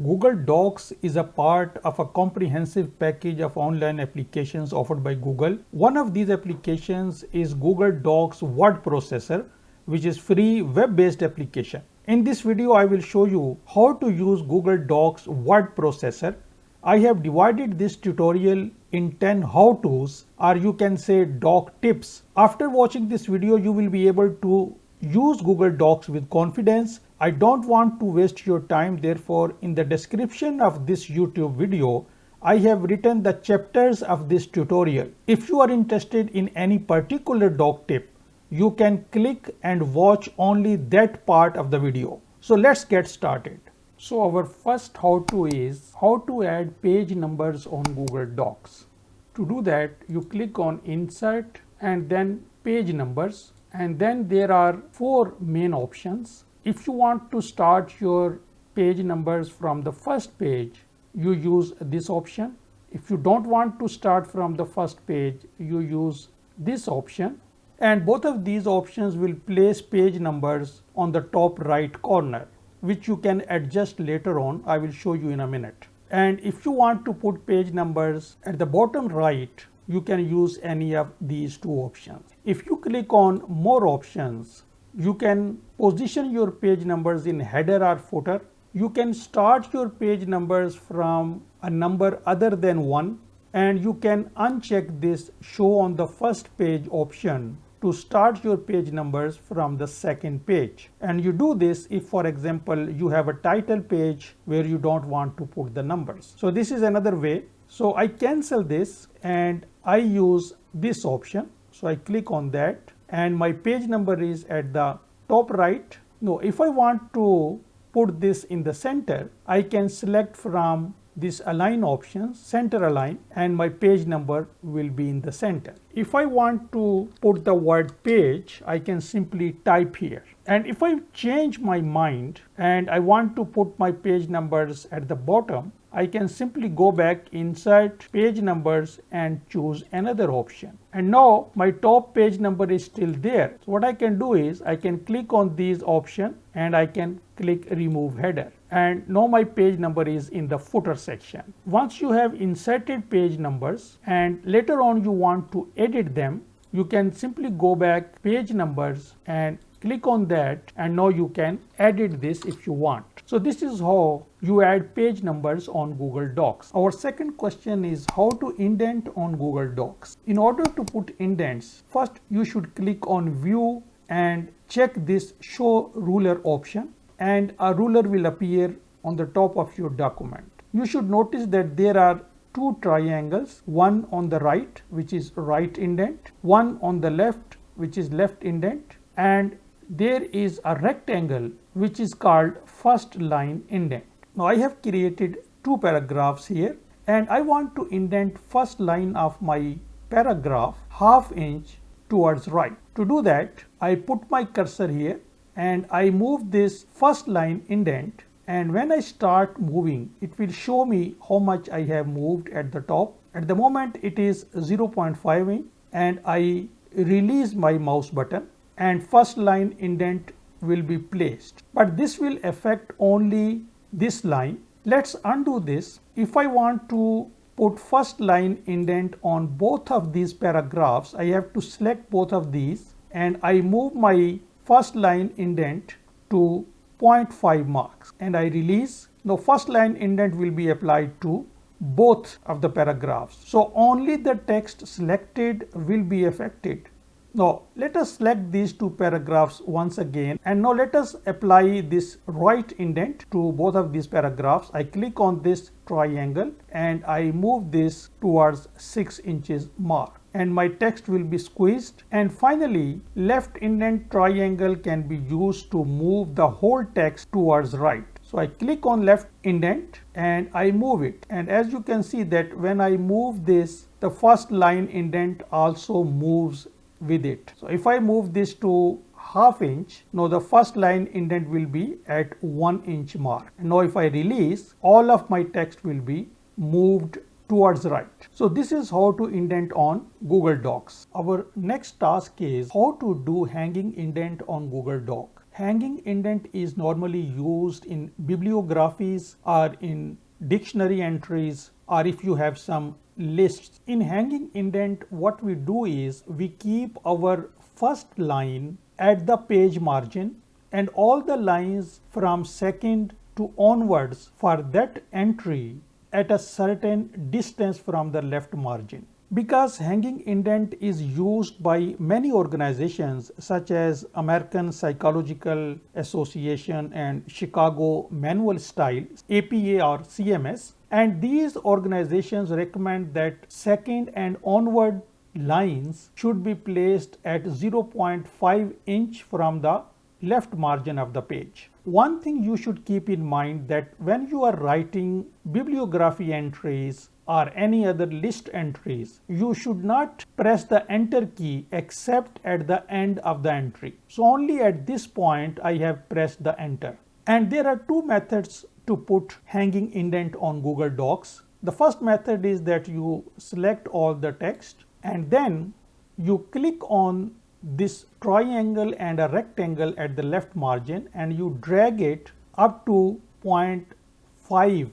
Google Docs is a part of a comprehensive package of online applications offered by Google. One of these applications is Google Docs Word Processor, which is free web-based application. In this video, I will show you how to use Google Docs Word Processor. I have divided this tutorial in 10 how-tos, or you can say doc tips. After watching this video, you will be able to use Google Docs with confidence. I don't want to waste your time, therefore in the description of this YouTube video, I have written the chapters of this tutorial. If you are interested in any particular doc tip, you can click and watch only that part of the video. So let's get started. So our first how-to is how to add page numbers on Google Docs. To do that, you click on Insert and then Page Numbers, and then there are 4 main options. If you want to start your page numbers from the first page, you use this option. If you don't want to start from the first page, you use this option. And both of these options will place page numbers on the top right corner, which you can adjust later on. I will show you in a minute. And if you want to put page numbers at the bottom right, you can use any of these 2 options. If you click on More Options, you can position your page numbers in header or footer. You can start your page numbers from a number other than 1, and you can uncheck this Show on the First Page option to start your page numbers from the second page. And you do this if, for example, you have a title page where you don't want to put the numbers. So this is another way. So I cancel this and I use this option. So I click on that and my page number is at the top right. Now if I want to put this in the center, I can select from this align option, center align, and my page number will be in the center. If I want to put the word page, I can simply type here. And if I change my mind and I want to put my page numbers at the bottom, I can simply go back, insert page numbers and choose another option. And now my top page number is still there. So what I can do is I can click on these options and I can click remove header. And now my page number is in the footer section. Once you have inserted page numbers and later on you want to edit them, you can simply go back page numbers and click on that, and now you can edit this if you want. So this is how you add page numbers on Google Docs. Our second question is how to indent on Google Docs. In order to put indents, first you should click on View and check this Show Ruler option, and a ruler will appear on the top of your document. You should notice that there are 2 triangles, one on the right, which is right indent, one on the left, which is left indent, and there is a rectangle which is called first line indent. Now I have created 2 paragraphs here and I want to indent first line of my paragraph ½ inch towards right. To do that, I put my cursor here and I move this first line indent, and when I start moving, it will show me how much I have moved at the top. At the moment it is 0.5 inch, and I release my mouse button and first line indent will be placed. But this will affect only this line. Let's undo this. If I want to put first line indent on both of these paragraphs, I have to select both of these and I move my first line indent to 0.5 marks and I release. Now first line indent will be applied to both of the paragraphs. So only the text selected will be affected. Now let us select these 2 paragraphs once again, and now let us apply this right indent to both of these paragraphs. I click on this triangle and I move this towards 6 inches mark, and my text will be squeezed. And finally, left indent triangle can be used to move the whole text towards right. So I click on left indent and I move it, and as you can see that when I move this, the first line indent also moves with it. So if I move this to ½ inch, now the first line indent will be at 1 inch mark. And now if I release, all of my text will be moved towards right. So this is how to indent on Google Docs. Our next task is how to do hanging indent on Google Doc. hanging indent is normally used in bibliographies or in dictionary entries, or if you have some lists. In hanging indent, what we do is we keep our first line at the page margin and all the lines from second to onwards for that entry at a certain distance from the left margin. Because hanging indent is used by many organizations such as American Psychological Association and Chicago Manual Style, APA or CMS, and these organizations recommend that second and onward lines should be placed at 0.5 inch from the left margin of the page. One thing you should keep in mind that when you are writing bibliography entries or any other list entries, you should not press the enter key except at the end of the entry. So only at this point I have pressed the enter. And there are two methods to put hanging indent on Google Docs. The first method is that you select all the text and then you click on this triangle and a rectangle at the left margin and you drag it up to 0.5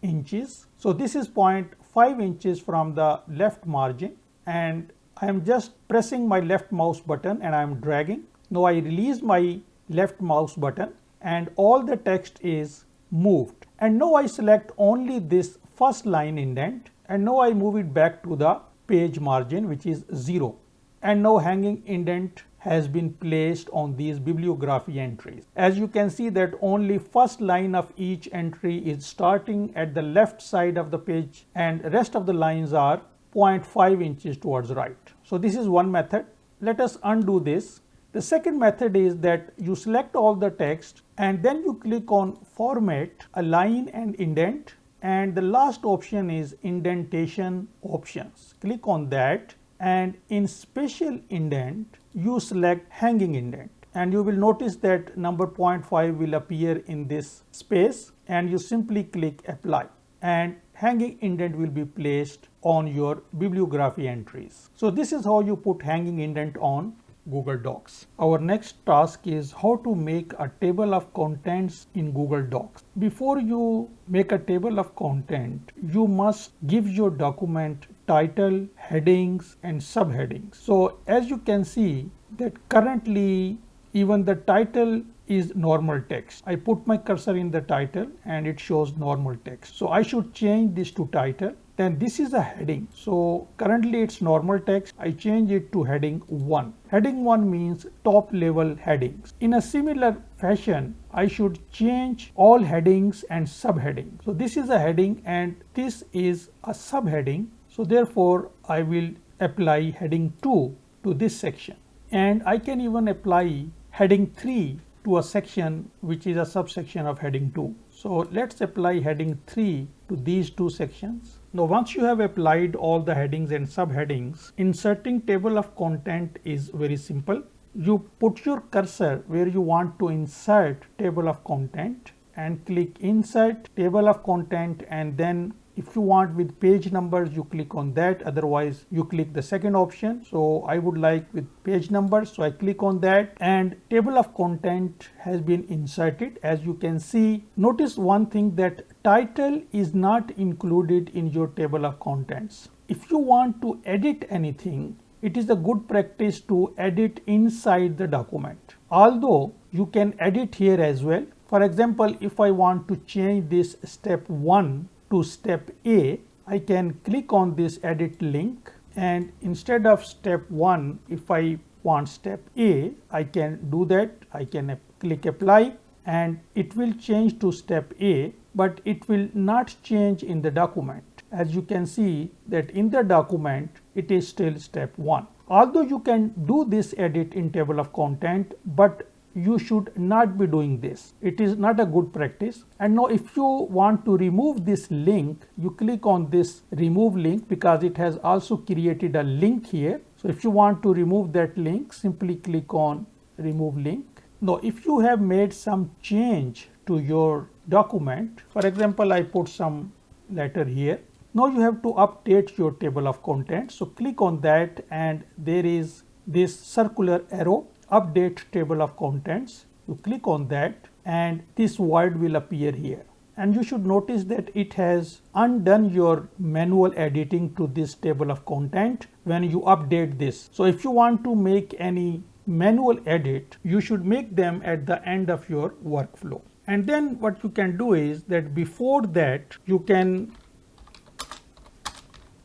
inches. So this is 0.5 inches from the left margin and I am just pressing my left mouse button and I am dragging. Now I release my left mouse button and all the text is moved. And now I select only this first line indent and now I move it back to the page margin, which is 0. And now hanging indent has been placed on these bibliography entries. As you can see that only first line of each entry is starting at the left side of the page and rest of the lines are 0.5 inches towards right. So this is one method. Let us undo this. The second method is that you select all the text and then you click on format, align and indent, and the last option is indentation options. Click on that and in special indent you select hanging indent and you will notice that number 0.5 will appear in this space and you simply click apply and hanging indent will be placed on your bibliography entries. So this is how you put hanging indent on Google Docs. Our next task is how to make a table of contents in Google Docs. Before you make a table of content, you must give your document title, headings and subheadings. So as you can see that currently even the title is normal text. I put my cursor in the title and it shows normal text. So I should change this to title. Then this is a heading. So currently it's normal text. I change it to heading 1. Heading 1 means top level headings. In a similar fashion, I should change all headings and subheadings. So this is a heading and this is a subheading. So therefore I will apply heading 2 to this section. And I can even apply heading 3 to a section which is a subsection of heading 2. So let's apply heading 3 to these two sections. Now once you have applied all the headings and subheadings, inserting table of content is very simple. You put your cursor where you want to insert table of content and click insert table of content, and then if you want with page numbers you click on that, otherwise you click the second option. So I would like with page numbers, so I click on that and table of content has been inserted. As you can see, notice one thing that title is not included in your table of contents. If you want to edit anything, it is a good practice to edit inside the document. Although you can edit here as well. For example, if I want to change this step 1 to step A, I can click on this edit link and instead of step 1, if I want step A, I can do that. I can click apply and it will change to step A, but it will not change in the document. As you can see that in the document, it is still step 1. Although you can do this edit in table of content, but you should not be doing this. It is not a good practice. And now if you want to remove this link, you click on this remove link because it has also created a link here. So if you want to remove that link, simply click on remove link. Now if you have made some change to your document, for example, I put some letter here. Now you have to update your table of contents. So click on that and there is this circular arrow, update table of contents. You click on that and this word will appear here. And you should notice that it has undone your manual editing to this table of content when you update this. So if you want to make any manual edit, you should make them at the end of your workflow. And then what you can do is that before that you can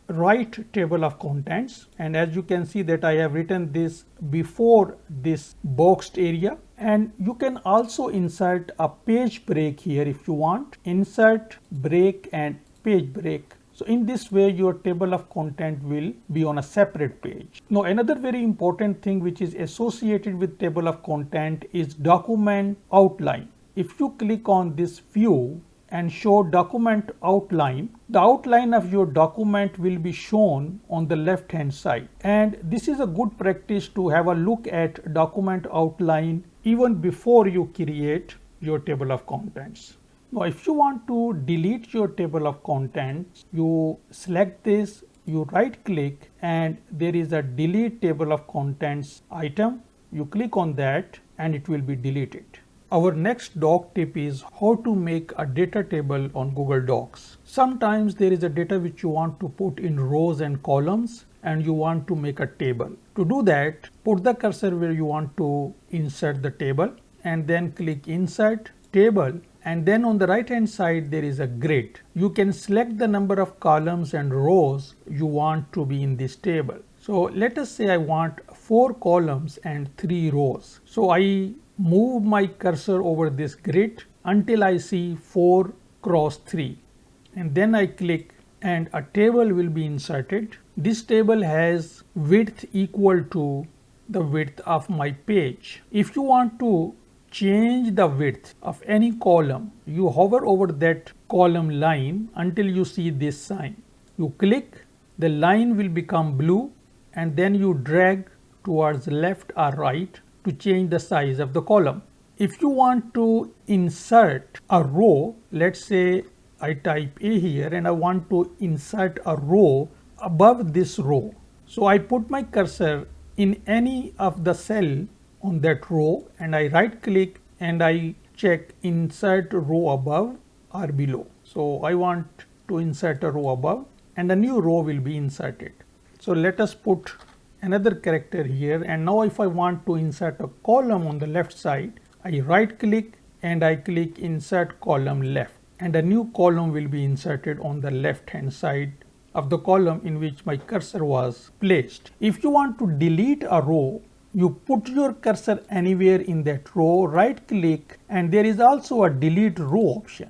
write table of contents, and as you can see that I have written this before this boxed area. And you can also insert a page break here if you want. Insert, break and page break. So in this way your table of content will be on a separate page. Now another very important thing which is associated with table of content is document outline. If you click on this view and show document outline, the outline of your document will be shown on the left hand side. And this is a good practice to have a look at document outline even before you create your table of contents. Now if you want to delete your table of contents, you select this, you right click and there is a delete table of contents item. You click on that and it will be deleted. Our next doc tip is how to make a data table on Google Docs. Sometimes there is a data which you want to put in rows and columns and you want to make a table. To do that, put the cursor where you want to insert the table and then click Insert, Table, and then on the right hand side there is a grid. You can select the number of columns and rows you want to be in this table. So let us say I want 4 columns and 3 rows. So I move my cursor over this grid until I see 4 cross 3 and then I click and a table will be inserted. This table has width equal to the width of my page. If you want to change the width of any column, you hover over that column line until you see this sign. You click, the line will become blue and then you drag towards left or right to change the size of the column. If you want to insert a row, let's say I type A here and I want to insert a row above this row. So I put my cursor in any of the cell on that row and I right click and I check insert row above or below. So I want to insert a row above and a new row will be inserted. So let us put another character here, and now if I want to insert a column on the left side, I right click and I click insert column left and a new column will be inserted on the left hand side of the column in which my cursor was placed. If you want to delete a row, you put your cursor anywhere in that row, right click, and there is also a delete row option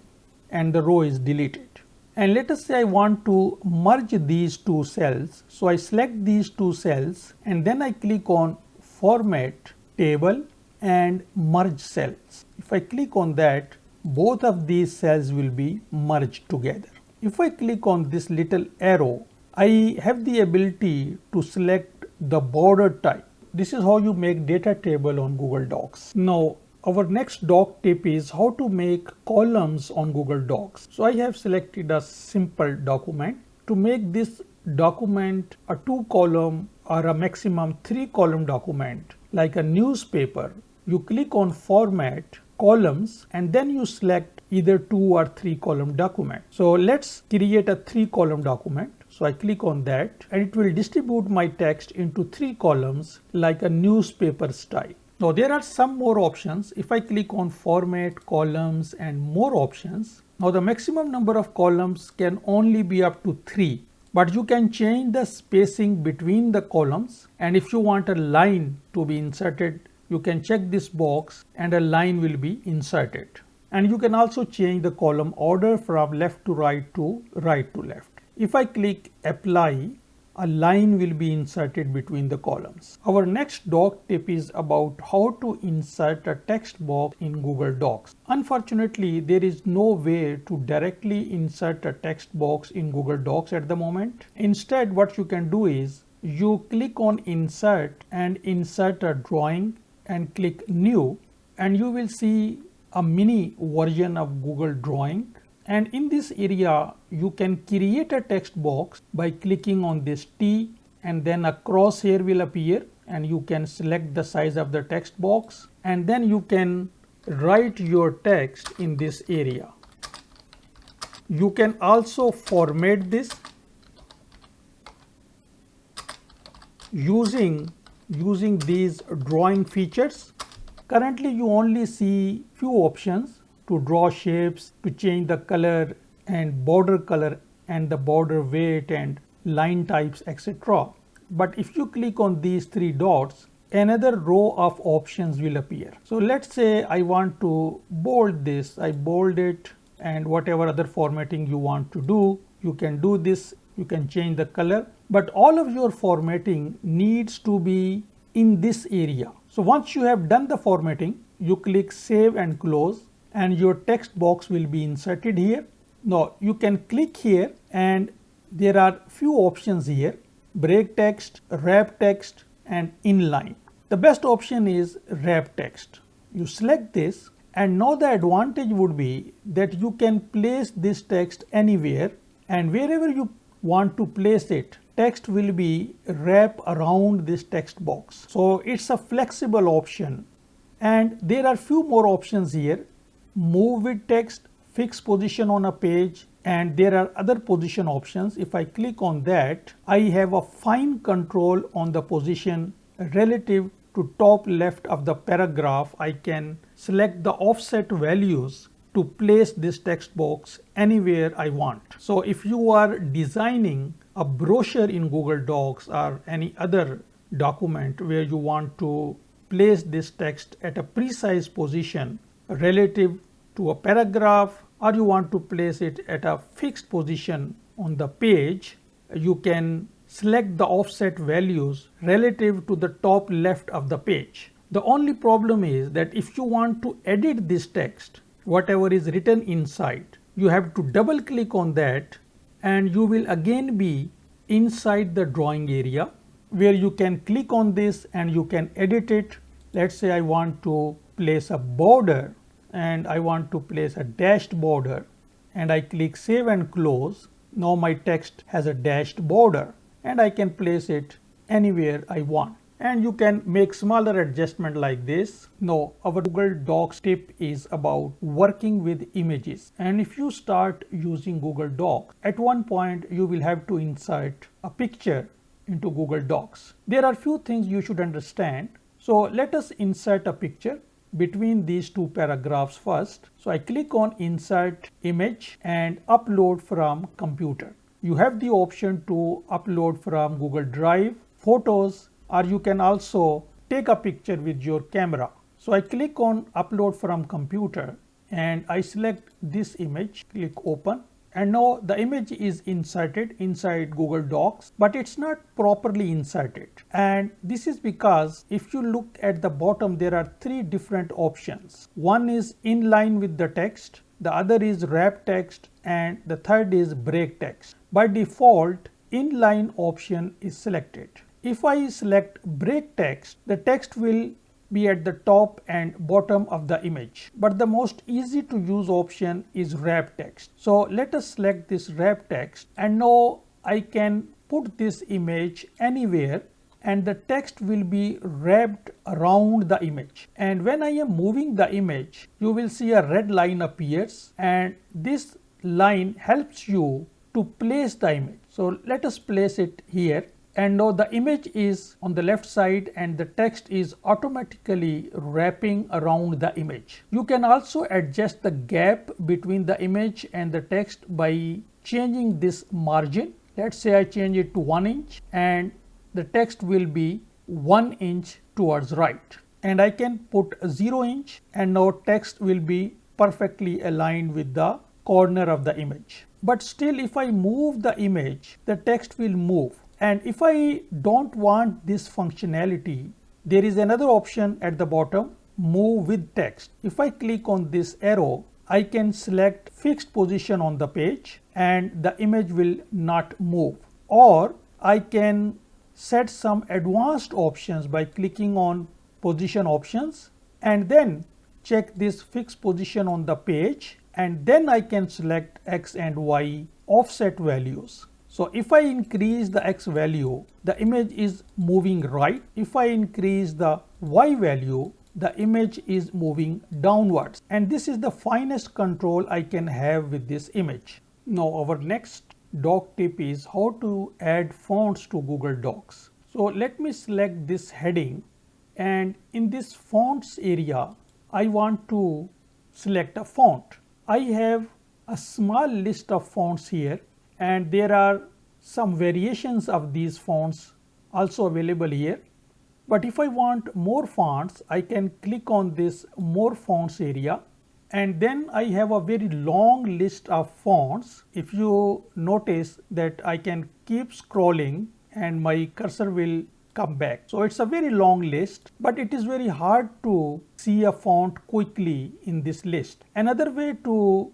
and the row is deleted. And let us say I want to merge these two cells. So I select these two cells and then I click on Format, Table and Merge Cells. If I click on that, both of these cells will be merged together. If I click on this little arrow, I have the ability to select the border type. This is how you make data table on Google Docs. Now, our next doc tip is how to make columns on Google Docs. So I have selected a simple document. To make this document a 2-column or a maximum 3-column document like a newspaper, you click on Format, Columns, and then you select either 2 or 3-column document. So let's create a 3-column document. So I click on that and it will distribute my text into 3 columns like a newspaper style. Now there are some more options. If I click on Format, Columns and more options, now the maximum number of columns can only be up to 3, but you can change the spacing between the columns, and if you want a line to be inserted, you can check this box and a line will be inserted. And you can also change the column order from left to right to right to left. If I click Apply, a line will be inserted between the columns. Our next doc tip is about how to insert a text box in Google Docs. Unfortunately, there is no way to directly insert a text box in Google Docs at the moment. Instead, what you can do is you click on Insert and insert a drawing and click New, and you will see a mini version of Google Drawing. And in this area, you can create a text box by clicking on this T, and then a crosshair will appear and you can select the size of the text box, and then you can write your text in this area. You can also format this using these drawing features. Currently you only see few options to draw shapes, to change the color and border and the border weight and line types, etc. But if you click on these three dots, another row of options will appear. So let's say I want to bold this, I bold it, and whatever other formatting you want to do, you can do this. You can change the color, but all of your formatting needs to be in this area. So once you have done the formatting, you click save and close, and your text box will be inserted here. Now you can click here and there are few options here: break text, wrap text, and inline. The best option is wrap text. You select this, and now the advantage would be that you can place this text anywhere, and wherever you want to place it, text will be wrapped around this text box. So it's a flexible option. And there are few more options here: move with text, fix position on a page, and there are other position options. If I click on that, I have a fine control on the position relative to top left of the paragraph. I can select the offset values to place this text box anywhere I want. So if you are designing a brochure in Google Docs or any other document where you want to place this text at a precise position relative to a paragraph, or you want to place it at a fixed position on the page, you can select the offset values relative to the top left of the page. The only problem is that if you want to edit this text, whatever is written inside, you have to double click on that, and you will again be inside the drawing area where you can click on this and you can edit it. Let's say I want to place a border and I want to place a dashed border, and I click save and close. Now my text has a dashed border and I can place it anywhere I want. And you can make smaller adjustment like this. Now our Google Docs tip is about working with images. And if you start using Google Docs, at one point you will have to insert a picture into Google Docs. There are few things you should understand. So let us insert a picture between these two paragraphs first. So I click on insert image and upload from computer. You have the option to upload from Google Drive, Photos, or you can also take a picture with your camera. So I click on upload from computer and I select this image, click open, and now the image is inserted inside Google Docs, but it's not properly inserted. And this is because if you look at the bottom, there are three different options. One is inline with the text, the other is wrap text, and the third is break text. By default, inline option is selected. If I select break text, the text will be at the top and bottom of the image. But the most easy to use option is wrap text. So let us select this wrap text, and now I can put this image anywhere and the text will be wrapped around the image. And when I am moving the image, you will see a red line appears, and this line helps you to place the image. So let us place it here. And now the image is on the left side and the text is automatically wrapping around the image. You can also adjust the gap between the image and the text by changing this margin. Let's say I change it to 1 inch and the text will be 1 inch towards right. And I can put 0 inch and now text will be perfectly aligned with the corner of the image. But still, if I move the image, the text will move. And if I don't want this functionality, there is another option at the bottom, move with text. If I click on this arrow, I can select fixed position on the page and the image will not move. Or I can set some advanced options by clicking on position options and then check this fixed position on the page, and then I can select X and Y offset values. So if I increase the X value, the image is moving right. If I increase the Y value, the image is moving downwards, and this is the finest control I can have with this image. Now our next doc tip is how to add fonts to Google Docs. So let me select this heading, and in this fonts area I want to select a font. I have a small list of fonts here, and there are some variations of these fonts also available here. But if I want more fonts, I can click on this more fonts area, and then I have a very long list of fonts. If you notice that I can keep scrolling and my cursor will come back. So it's a very long list, but it is very hard to see a font quickly in this list. Another way to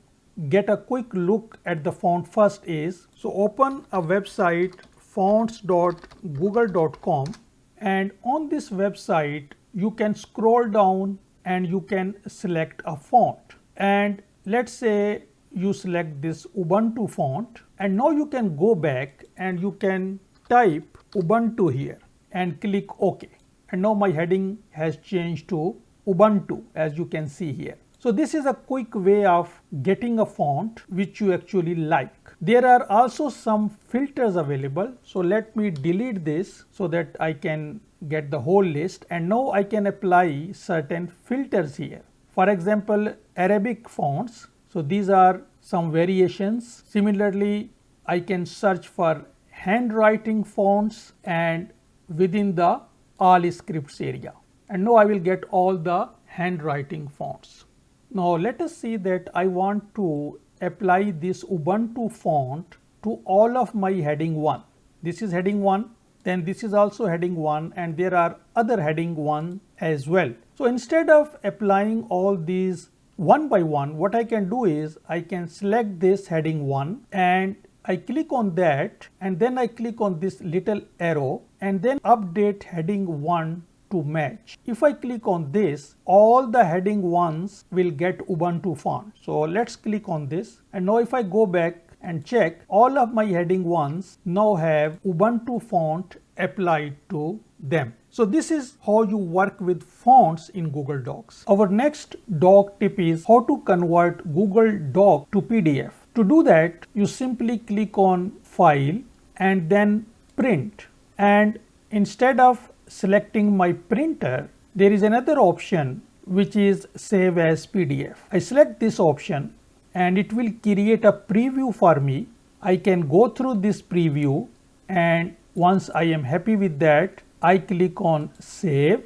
get a quick look at the font first is, so open a website fonts.google.com, and on this website you can scroll down and you can select a font, and let's say you select this Ubuntu font, and now you can go back and you can type Ubuntu here and click OK, and now my heading has changed to Ubuntu, as you can see here. So this is a quick way of getting a font which you actually like. There are also some filters available, so let me delete this so that I can get the whole list, and now I can apply certain filters here. For example, Arabic fonts, so these are some variations. Similarly, I can search for handwriting fonts and within the all scripts area, and now I will get all the handwriting fonts. Now let us see that I want to apply this Ubuntu font to all of my heading 1. This is heading 1, then this is also heading 1, and there are other heading 1 as well. So instead of applying all these one by one, what I can do is I can select this heading 1 and I click on that, and then I click on this little arrow and then update heading 1 to match. If I click on this, all the heading 1s will get Ubuntu font. So let's click on this, and now if I go back and check, all of my heading 1s now have Ubuntu font applied to them. So this is how you work with fonts in Google Docs. Our next doc tip is how to convert Google Doc to PDF. To do that, you simply click on File and then Print, and instead of selecting my printer, there is another option which is Save as PDF. I select this option and it will create a preview for me. I can go through this preview, and once I am happy with that, I click on Save,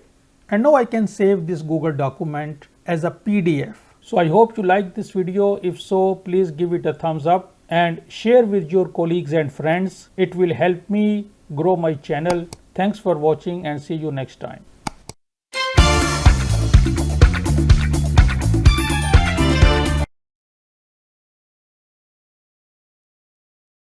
and now I can save this Google document as a PDF. So I hope you like this video. If so, please give it a thumbs up and share with your colleagues and friends. It will help me grow my channel. Thanks for watching and see you next time.